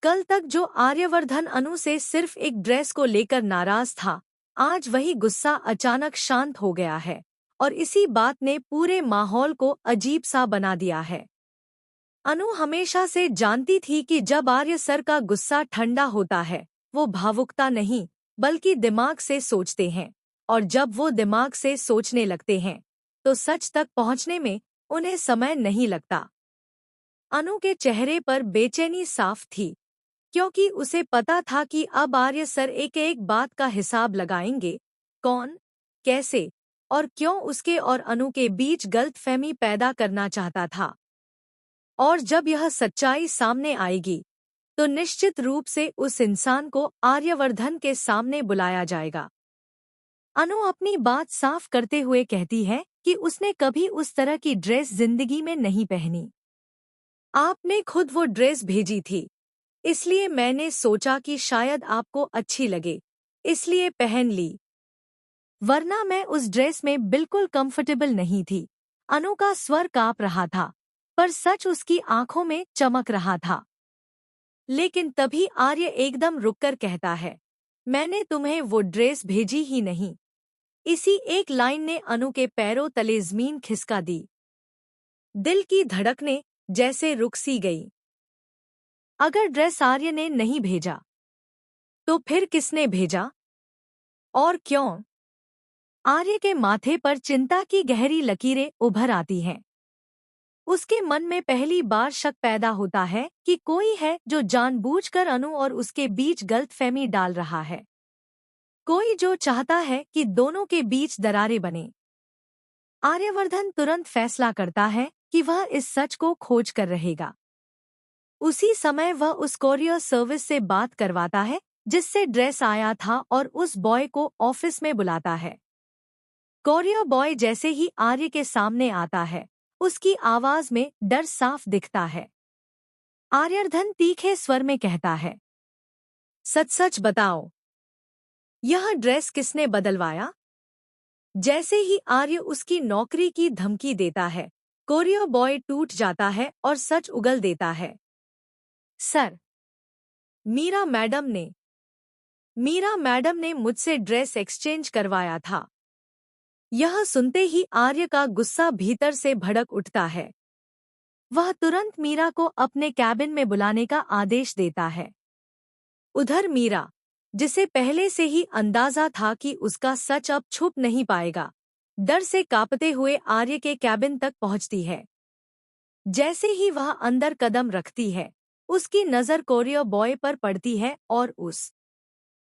कल तक जो आर्यवर्धन अनु से सिर्फ एक ड्रेस को लेकर नाराज था, आज वही गुस्सा अचानक शांत हो गया है और इसी बात ने पूरे माहौल को अजीब सा बना दिया है। अनु हमेशा से जानती थी कि जब आर्य सर का गुस्सा ठंडा होता है, वो भावुकता नहीं बल्कि दिमाग से सोचते हैं, और जब वो दिमाग से सोचने लगते हैं तो सच तक पहुंचने में उन्हें समय नहीं लगता। अनु के चेहरे पर बेचैनी साफ थी, क्योंकि उसे पता था कि अब आर्य सर एक एक बात का हिसाब लगाएंगे, कौन, कैसे और क्यों उसके और अनु के बीच गलतफहमी पैदा करना चाहता था। और जब यह सच्चाई सामने आएगी तो निश्चित रूप से उस इंसान को आर्यवर्धन के सामने बुलाया जाएगा। अनु अपनी बात साफ करते हुए कहती है कि उसने कभी उस तरह की ड्रेस जिंदगी में नहीं पहनी। आपने खुद वो ड्रेस भेजी थी, इसलिए मैंने सोचा कि शायद आपको अच्छी लगे, इसलिए पहन ली, वरना मैं उस ड्रेस में बिल्कुल कंफर्टेबल नहीं थी। अनु का स्वर कांप रहा था, पर सच उसकी आंखों में चमक रहा था। लेकिन तभी आर्य एकदम रुककर कहता है, मैंने तुम्हें वो ड्रेस भेजी ही नहीं। इसी एक लाइन ने अनु के पैरों तले जमीन खिसका दी। दिल की धड़कनें जैसे रुक सी गई। अगर ड्रेस आर्य ने नहीं भेजा तो फिर किसने भेजा और क्यों? आर्य के माथे पर चिंता की गहरी लकीरें उभर आती हैं। उसके मन में पहली बार शक पैदा होता है कि कोई है जो जानबूझकर अनु और उसके बीच गलतफहमी डाल रहा है, कोई जो चाहता है कि दोनों के बीच दरारें बने। आर्यवर्धन तुरंत फैसला करता है कि वह इस सच को खोज कर रहेगा। उसी समय वह उस कोरियर सर्विस से बात करवाता है जिससे ड्रेस आया था और उस बॉय को ऑफिस में बुलाता है। कोरियर बॉय जैसे ही आर्य के सामने आता है, उसकी आवाज में डर साफ दिखता है। आर्यवर्धन तीखे स्वर में कहता है, सच सच बताओ, यह ड्रेस किसने बदलवाया? जैसे ही आर्य उसकी नौकरी की धमकी देता है, कोरियर बॉय टूट जाता है और सच उगल देता है। सर, मीरा मैडम ने मुझसे ड्रेस एक्सचेंज करवाया था। यह सुनते ही आर्य का गुस्सा भीतर से भड़क उठता है। वह तुरंत मीरा को अपने कैबिन में बुलाने का आदेश देता है। उधर मीरा, जिसे पहले से ही अंदाजा था कि उसका सच अब छुप नहीं पाएगा, डर से कांपते हुए आर्य के कैबिन तक पहुंचती है। जैसे ही वह अंदर कदम रखती है, उसकी नज़र कोरियर बॉय पर पड़ती है और उस